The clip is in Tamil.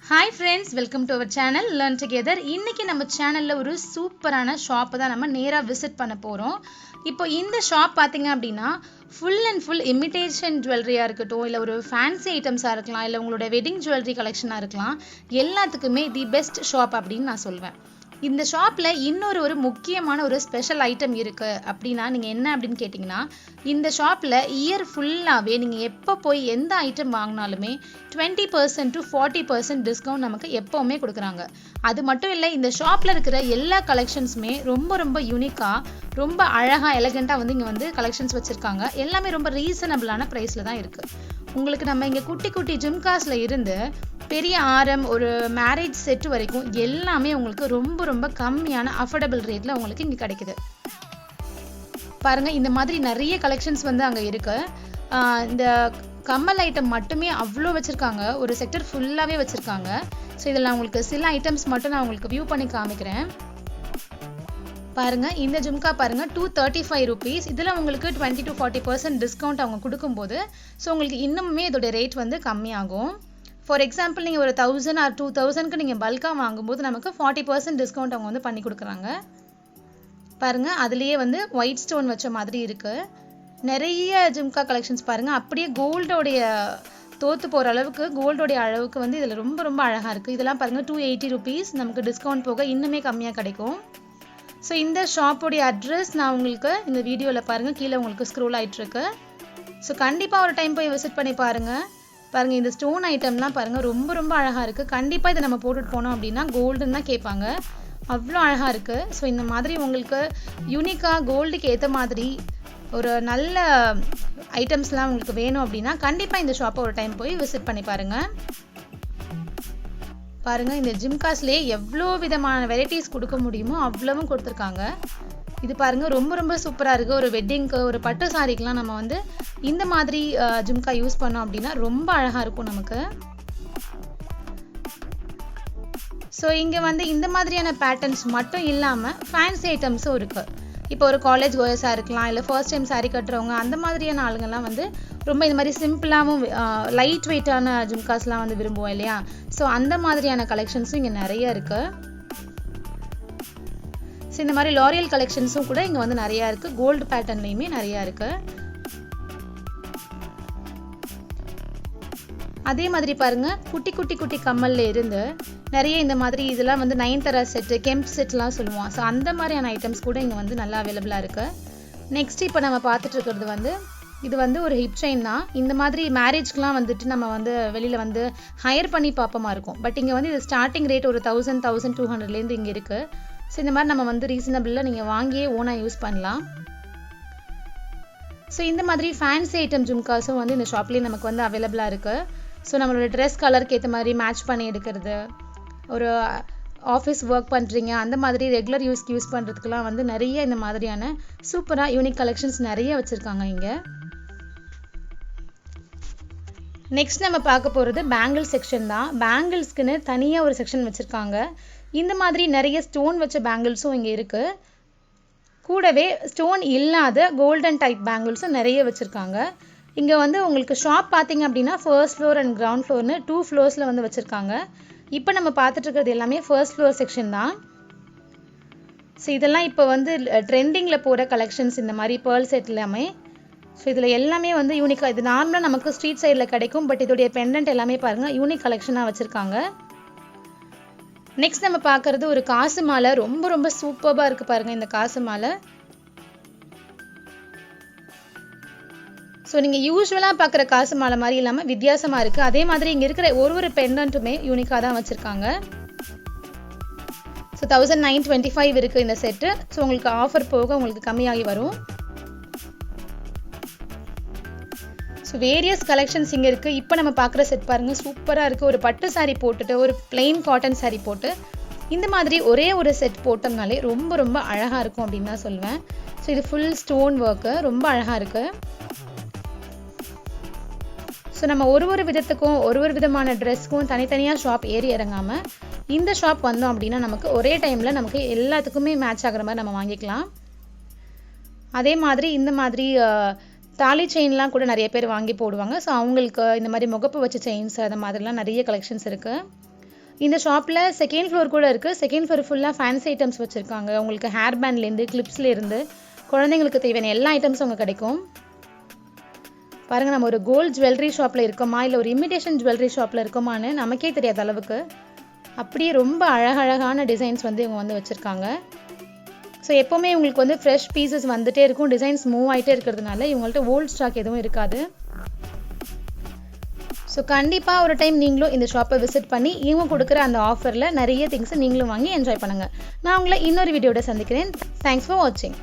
Hi friends, welcome to our channel Learn Together. இன்னைக்கு நம்ம சேனல்ல ஒரு சூப்பரான ஷாப் தான் நம்ம நேரா விசிட் பண்ண போறோம். இப்போ இந்த ஷாப் பாத்தீங்க அப்படின்னா full and full imitation jewelry-ஆ இருக்கட்டும் இல்ல ஒரு fancy items-ஆ இருக்கலாம் இல்ல உங்களோட wedding jewelry collection-ஆ இருக்கலாம் எல்லாத்துக்குமே தி பெஸ்ட் ஷாப் அப்படின்னு நான் சொல்வேன். இந்த ஷாப்ல இன்னொரு முக்கியமான ஒரு ஸ்பெஷல் ஐட்டம் இருக்கு அப்படின்னா நீங்க என்ன அப்படின்னு கேட்டிங்கன்னா இந்த ஷாப்ல இயர் ஃபுல்லாவே நீங்க எப்ப போய் எந்த ஐட்டம் வாங்கினாலுமே 20% to 40% டிஸ்கவுண்ட் நமக்கு எப்பவுமே கொடுக்குறாங்க. அது மட்டும் இல்லை இந்த ஷாப்ல இருக்கிற எல்லா கலெக்ஷன்ஸுமே ரொம்ப யூனிக்கா ரொம்ப அழகா எலகண்டா வந்து இங்க வந்து கலெக்ஷன்ஸ் வச்சிருக்காங்க. எல்லாமே ரொம்ப ரீசனபிளான பிரைஸ்ல தான் இருக்கு. உங்களுக்கு நம்ம இங்க குட்டி ஜும்காஸ்ல இருந்து பெரிய ஆரம் ஒரு மேரேஜ் செட் வரைக்கும் எல்லாமே உங்களுக்கு ரொம்ப கம்மியான அஃபோர்டபிள் ரேட்ல உங்களுக்கு இங்க கிடைக்குது. பாருங்க இந்த மாதிரி நிறைய கலெக்ஷன்ஸ் வந்து அங்க இருக்கு. இந்த கம்மல் ஐட்டம் மட்டுமே அவ்வளோ வச்சிருக்காங்க. ஒரு செக்டர் ஃபுல்லாவே வச்சிருக்காங்க. ஸோ இதில் நான் உங்களுக்கு சில ஐட்டம்ஸ் மட்டும் நான் உங்களுக்கு வியூ பண்ணி காமிக்கிறேன். பாருங்க இந்த ஜும்கா பாருங்க 235 rupees. இதுல உங்களுக்கு 20 to 40% டிஸ்கவுண்ட் அவங்க கொடுக்கும்போது ஸோ உங்களுக்கு இன்னுமே இதோட ரேட் வந்து கம்மியாகும். ஃபார் எக்ஸாம்பிள் நீங்கள் ஒரு 1000 or 2000க்கு நீங்கள் பல்காக வாங்கும்போது நமக்கு 40% டிஸ்கவுண்ட் அவங்க வந்து பண்ணி கொடுக்குறாங்க. பாருங்க அதுலேயே வந்து ஒயிட் ஸ்டோன் வச்ச மாதிரி இருக்கு. நிறைய ஜும்கா கலெக்ஷன்ஸ் பாருங்க அப்படியே கோல்டோடைய தோத்து போகிற அளவுக்கு கோல்டோடைய அளவுக்கு வந்து இதில் ரொம்ப அழகாக இருக்குது. இதெல்லாம் பாருங்க 280 rupees நமக்கு டிஸ்கவுண்ட் போக இன்னுமே கம்மியாக கிடைக்கும். ஸோ இந்த ஷாப்போடைய அட்ரஸ் நான் உங்களுக்கு இந்த வீடியோவில் பாருங்கள் கீழே உங்களுக்கு ஸ்க்ரோல் ஆகிட்டு இருக்கு. ஸோ கண்டிப்பாக ஒரு டைம் போய் விசிட் பண்ணி பாருங்கள். பாருங்கள் இந்த ஸ்டோன் ஐட்டம்லாம் பாருங்கள் ரொம்ப அழகாக இருக்குது. கண்டிப்பாக இதை நம்ம போட்டுட்டு போனோம் அப்படின்னா கோல்டுன்னு தான் கேட்பாங்க. அவ்வளோ அழகாக இருக்குது. ஸோ இந்த மாதிரி உங்களுக்கு யூனிக்காக கோல்டுக்கு ஏற்ற மாதிரி ஒரு நல்ல ஐட்டம்ஸ்லாம் உங்களுக்கு வேணும் அப்படின்னா கண்டிப்பாக இந்த ஷாப்பை ஒரு டைம் போய் விசிட் பண்ணி பாருங்கள். பாருங்கள் இந்த ஜிம்காஸ்லேயே எவ்வளோ விதமான வெரைட்டிஸ் கொடுக்க முடியுமோ அவ்வளவும் கொடுத்துருக்காங்க. இது பாருங்க ரொம்ப சூப்பராக இருக்குது. ஒரு வெட்டிங்க்கு ஒரு பட்டு சாரிக்கெலாம் நம்ம வந்து இந்த மாதிரி ஜும்கா யூஸ் பண்ணோம் அப்படின்னா ரொம்ப அழகாக இருக்கும் நமக்கு. ஸோ இங்கே வந்து இந்த மாதிரியான பேட்டர்ன்ஸ் மட்டும் இல்லாமல் ஃபேன்சி ஐட்டம்ஸும் இருக்குது. இப்போ ஒரு காலேஜ் கோயர்ஸாக இருக்கலாம் இல்லை ஃபர்ஸ்ட் டைம் சாரி கட்டுறவங்க அந்த மாதிரியான ஆளுங்கள்லாம் வந்து ரொம்ப இந்த மாதிரி சிம்பிளாகவும் லைட் வெயிட்டான ஜும்காஸ்லாம் வந்து விரும்புவோம் இல்லையா. ஸோ அந்த மாதிரியான கலெக்ஷன்ஸும் இங்கே நிறைய இருக்குது. ஸோ இந்த மாதிரி லாரியல் கலெக்ஷன்ஸும் கூட இங்கே வந்து நிறையா இருக்குது. கோல்டு பேட்டர்ன்லையுமே நிறையா இருக்குது. அதே மாதிரி பாருங்க குட்டி கம்மல்ல இருந்து நிறைய இந்த மாதிரி இதெல்லாம் வந்து நயன்தாரா செட்டு கெம்ப் செட்லாம் சொல்லுவோம். ஸோ அந்த மாதிரியான ஐட்டம்ஸ் கூட இங்கே வந்து நல்லா அவைலபிளாக இருக்குது. நெக்ஸ்ட் இப்போ நம்ம பார்த்துட்டு இருக்கிறது வந்து இது வந்து ஒரு ஹிப் செயின் தான். இந்த மாதிரி மேரேஜ்க்குலாம் வந்துட்டு நம்ம வந்து வெளியில் வந்து ஹையர் பண்ணி பார்ப்போமா இருக்கும். பட் இங்கே வந்து இது ஸ்டார்டிங் ரேட் ஒரு 1200 இங்கே இருக்குது. ஸோ இந்த மாதிரி நம்ம வந்து ரீசனபிளாக நீங்கள் வாங்கியே ஓனாக யூஸ் பண்ணலாம். ஸோ இந்த மாதிரி ஃபேன்சி ஐட்டம் ஜும்காஸும் வந்து இந்த ஷாப்லேயே நமக்கு வந்து அவைலபிளாக இருக்குது. ஸோ நம்மளோட ட்ரெஸ் கலருக்கு ஏற்ற மாதிரி மேட்ச் பண்ணி எடுக்கிறது, ஒரு ஆஃபீஸ் ஒர்க் பண்ணுறீங்க அந்த மாதிரி ரெகுலர் யூஸ் பண்ணுறதுக்கெலாம் வந்து நிறைய இந்த மாதிரியான சூப்பராக யூனிக் கலெக்ஷன்ஸ் நிறைய வச்சுருக்காங்க இங்கே. நெக்ஸ்ட் நம்ம பார்க்க போகிறது பேங்கிள் செக்ஷன் தான். பேங்கிள்ஸ்க்குன்னு தனியாக ஒரு செக்ஷன் வச்சுருக்காங்க. இந்த மாதிரி நிறைய ஸ்டோன் வச்ச பேங்கிள்ஸும் இங்கே இருக்குது. கூடவே ஸ்டோன் இல்லாத கோல்டன் டைப் பேங்கிள்ஸும் நிறைய வச்சுருக்காங்க. இங்கே வந்து உங்களுக்கு ஷாப் பார்த்தீங்க அப்படின்னா ஃபர்ஸ்ட் ஃப்ளோர் அண்ட் கிரவுண்ட் ஃப்ளோர்னு 2 ஃப்ளோர்ஸில் வந்து வச்சுருக்காங்க. இப்போ நம்ம பார்த்துட்டு இருக்கிறது எல்லாமே ஃபர்ஸ்ட் ஃப்ளோர் செக்ஷன் தான். ஸோ இதெல்லாம் இப்போ வந்து ட்ரெண்டிங்கில் போகிற கலெக்ஷன்ஸ் இந்த மாதிரி பேர்ல் செட் எல்லாமே. ஸோ இதில் எல்லாமே வந்து யூனிக்காக இது நார்மலாக நமக்கு ஸ்ட்ரீட் சைடில் கிடைக்கும். பட் இதோடைய பெண்டன்ட் எல்லாமே பாருங்கள் யூனிக் கலெக்ஷனாக வச்சுருக்காங்க. நெக்ஸ்ட் நம்ம பார்க்குறது ஒரு காசு மாலை. ரொம்ப சூப்பராக இருக்குது பாருங்கள் இந்த காசு மாலை. ஸோ நீங்கள் யூஸ்வலாக பார்க்குற காசு மாலை மாதிரி இல்லாமல் வித்தியாசமாக இருக்குது. அதே மாதிரி இங்கே இருக்கிற ஒரு பெண்டன்ட்டுமே யூனிக்காக தான் வச்சுருக்காங்க. ஸோ 1925 இருக்குது இந்த செட்டு. ஸோ உங்களுக்கு ஆஃபர் போக உங்களுக்கு கம்மியாகி வரும். ஸோ வேரியஸ் கலெக்ஷன்ஸ் இங்கே இருக்குது. இப்போ நம்ம பார்க்குற செட் பாருங்கள் சூப்பராக இருக்குது. ஒரு பட்டு சாரீ போட்டுட்டு ஒரு பிளெயின் காட்டன் சாரீ போட்டு இந்த மாதிரி ஒரே ஒரு செட் போட்டோம்னாலே ரொம்ப அழகாக இருக்கும் அப்படின்னு தான் சொல்லுவேன். ஸோ இது ஃபுல் ஸ்டோன் ஒர்க்கு ரொம்ப அழகாக இருக்குது. ஸோ நம்ம ஒரு விதத்துக்கும் ஒரு விதமான ட்ரெஸ்க்கும் தனித்தனியாக ஷாப் ஏறி இறங்காமல் இந்த ஷாப் வந்தோம் அப்படின்னா நமக்கு ஒரே டைமில் நமக்கு எல்லாத்துக்குமே மேட்ச் ஆகிற மாதிரி நம்ம வாங்கிக்கலாம். அதே மாதிரி இந்த மாதிரி தாலி செயின்லாம் கூட நிறைய பேர் வாங்கி போடுவாங்க. ஸோ அவங்களுக்கு இந்த மாதிரி முகப்பு வச்ச செயின்ஸ் அந்த மாதிரிலாம் நிறைய கலெக்ஷன்ஸ் இருக்குது. இந்த ஷாப்பில் செகண்ட் ஃப்ளோர் கூட இருக்குது. செகண்ட் ஃப்ளோர் ஃபுல்லாக ஃபேன்சி ஐட்டம்ஸ் வச்சுருக்காங்க. உங்களுக்கு ஹேர் பேண்ட்லேருந்து கிளிப்ஸ்லேருந்து குழந்தைங்களுக்கு தேவையான எல்லா ஐட்டம்ஸும் அங்கே கிடைக்கும். பாருங்கள், நம்ம ஒரு கோல்ட் ஜுவல்லரி ஷாப்பில் இருக்கோமா இல்லை ஒரு இமிடேஷன் ஜுவல்லரி ஷாப்பில் இருக்கோமான்னு நமக்கே தெரியாத அளவுக்கு அப்படியே ரொம்ப அழகழகான டிசைன்ஸ் வந்து இவங்க வந்து வச்சுருக்காங்க. ஸோ எப்போவுமே இவங்களுக்கு வந்து ஃப்ரெஷ் பீசஸ் வந்துகிட்டே இருக்கும். டிசைன்ஸ் மூவ் ஆகிட்டே இருக்கிறதுனால இவங்கள்ட்ட ஓல்ட் ஸ்டாக் எதுவும் இருக்காது. ஸோ கண்டிப்பாக ஒரு டைம் நீங்களும் இந்த ஷாப்பை விசிட் பண்ணி இவங்க கொடுக்குற அந்த ஆஃபரில் நிறைய திங்ஸை நீங்களும் வாங்கி என்ஜாய் பண்ணுங்கள். நான் உங்களை இன்னொரு வீடியோட சந்திக்கிறேன். தேங்க்ஸ் ஃபார் வாட்சிங்.